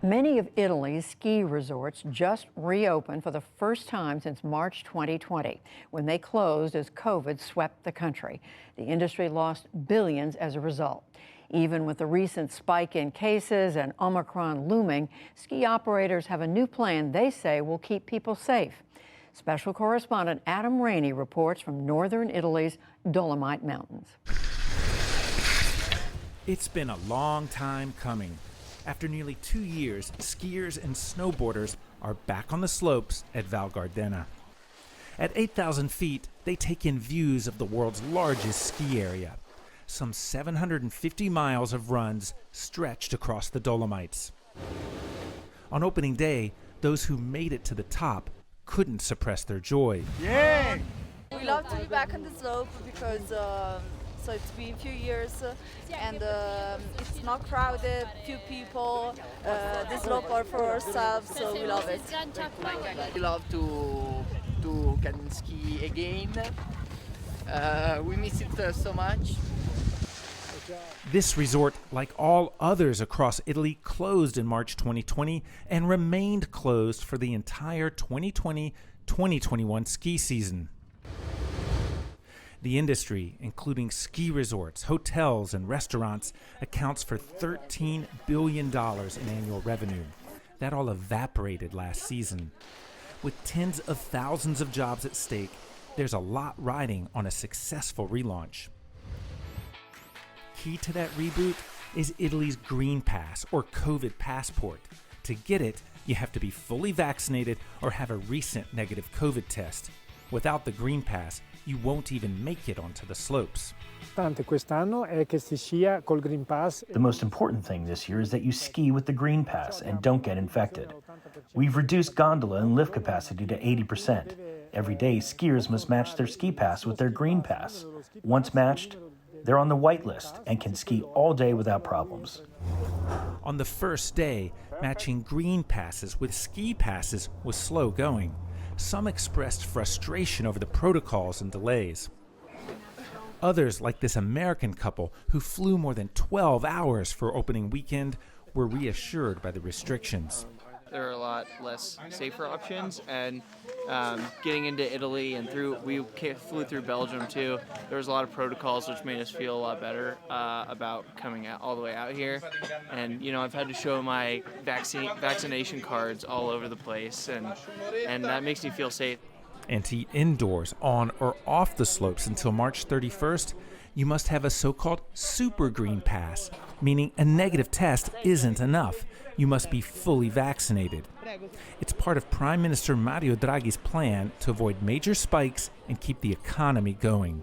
Many of Italy's ski resorts just reopened for the first time since March 2020, when they closed as COVID swept the country. The industry lost billions as a result. Even with the recent spike in cases and Omicron looming, ski operators have a new plan they say will keep people safe. Special correspondent Adam Raney reports from northern Italy's Dolomite Mountains. It's been a long time coming. After nearly 2 years, skiers and snowboarders are back on the slopes at Val Gardena. At 8,000 feet, they take in views of the world's largest ski area. Some 750 miles of runs stretched across the Dolomites. On opening day, those who made it to the top couldn't suppress their joy. Yeah! We love to be back on the slope because so it's been a few years and it's not crowded, few people, the slope are for ourselves, so we love it. We love to can ski again. We miss it so much. This resort, like all others across Italy, closed in March 2020 and remained closed for the entire 2020-2021 ski season. The industry, including ski resorts, hotels, and restaurants, accounts for $13 billion in annual revenue. That all evaporated last season. With tens of thousands of jobs at stake, there's a lot riding on a successful relaunch. Key to that reboot is Italy's Green Pass, or COVID passport. To get it, you have to be fully vaccinated or have a recent negative COVID test. Without the Green Pass, you won't even make it onto the slopes. The most important thing this year is that you ski with the Green Pass and don't get infected. We've reduced gondola and lift capacity to 80%. Every day, skiers must match their ski pass with their Green Pass. Once matched, they're on the white list and can ski all day without problems. On the first day, matching Green Passes with ski passes was slow going. Some expressed frustration over the protocols and delays. Others, like this American couple who flew more than 12 hours for opening weekend, were reassured by the restrictions. There are a lot less safer options, and getting into Italy and we flew through Belgium too. There was a lot of protocols which made us feel a lot better about coming out all the way out here. And I've had to show my vaccination cards all over the place, and that makes me feel safe. And to eat indoors, on or off the slopes until March 31st, you must have a so-called Super Green Pass, meaning a negative test isn't enough. You must be fully vaccinated. It's part of Prime Minister Mario Draghi's plan to avoid major spikes and keep the economy going.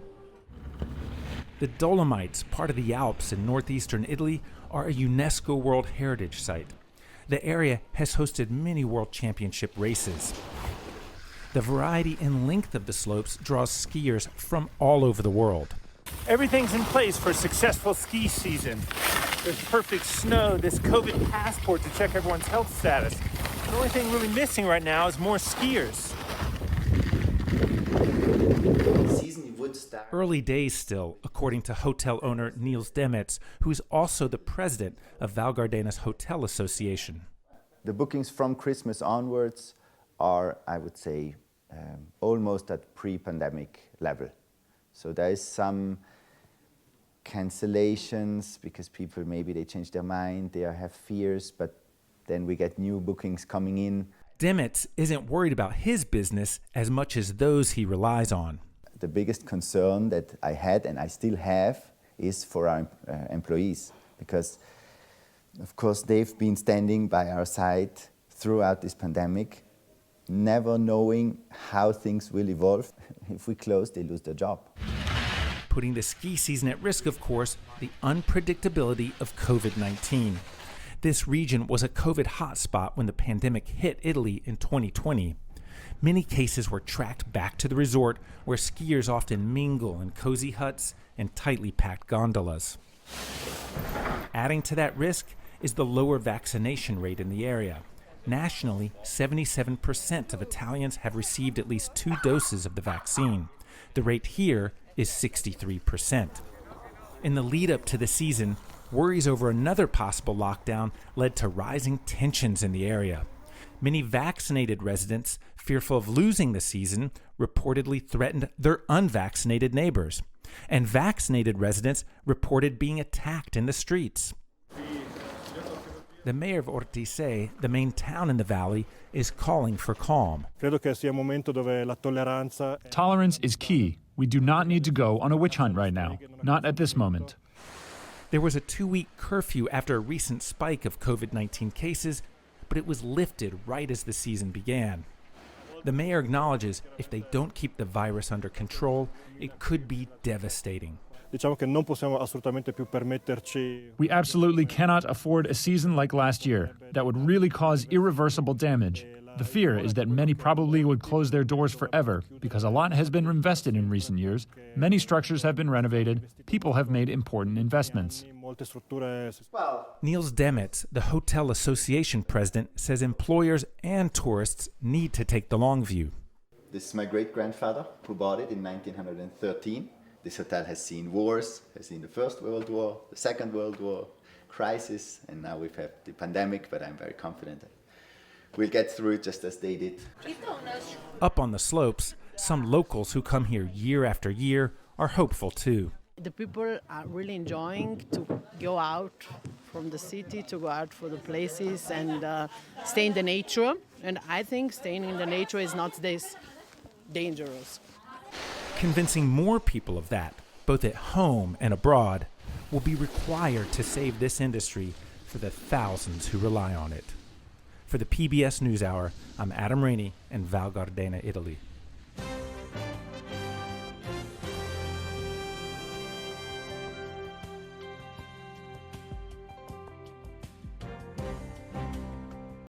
The Dolomites, part of the Alps in northeastern Italy, are a UNESCO World Heritage Site. The area has hosted many World Championship races. The variety and length of the slopes draws skiers from all over the world. Everything's in place for a successful ski season. There's perfect snow, this COVID passport to check everyone's health status. The only thing really missing right now is more skiers. Early days still, according to hotel owner Niels Demetz, who is also the president of Val Gardena's Hotel Association. The bookings from Christmas onwards are, I would say, almost at pre-pandemic level. So there is some cancellations because people maybe they change their mind, they have fears, but then we get new bookings coming in. Demetz isn't worried about his business as much as those he relies on. The biggest concern that I had and I still have is for our employees, because of course they've been standing by our side throughout this pandemic, never knowing how things will evolve. If we close, they lose their job. Putting the ski season at risk, of course, the unpredictability of COVID-19. This region was a COVID hotspot when the pandemic hit Italy in 2020. Many cases were tracked back to the resort, where skiers often mingle in cozy huts and tightly packed gondolas. Adding to that risk is the lower vaccination rate in the area. Nationally, 77% of Italians have received at least 2 doses of the vaccine. The rate here is 63%. In the lead up to the season, Worries over another possible lockdown led to rising tensions in the area. Many vaccinated residents, fearful of losing the season, reportedly threatened their unvaccinated neighbors. And vaccinated residents reported being attacked in the streets. The mayor of Ortisei, the main town in the valley, is calling for calm. Tolerance is key. We do not need to go on a witch hunt right now. Not at this moment. There was a 2-week curfew after a recent spike of COVID-19 cases, but it was lifted right as the season began. The mayor acknowledges if they don't keep the virus under control, it could be devastating. We absolutely cannot afford a season like last year. That would really cause irreversible damage. The fear is that many probably would close their doors forever because a lot has been invested in recent years. Many structures have been renovated. People have made important investments. Niels Demetz, the Hotel Association president, says employers and tourists need to take the long view. This is my great-grandfather who bought it in 1913. This hotel has seen wars, has seen the First World War, the Second World War, crisis, and now we've had the pandemic, but I'm very confident that we'll get through it just as they did. Up on the slopes, some locals who come here year after year are hopeful too. The people are really enjoying to go out from the city, to go out for the places and stay in the nature. And I think staying in the nature is not this dangerous. Convincing more people of that, both at home and abroad, will be required to save this industry for the thousands who rely on it. For the PBS NewsHour, I'm Adam Raney in Val Gardena, Italy.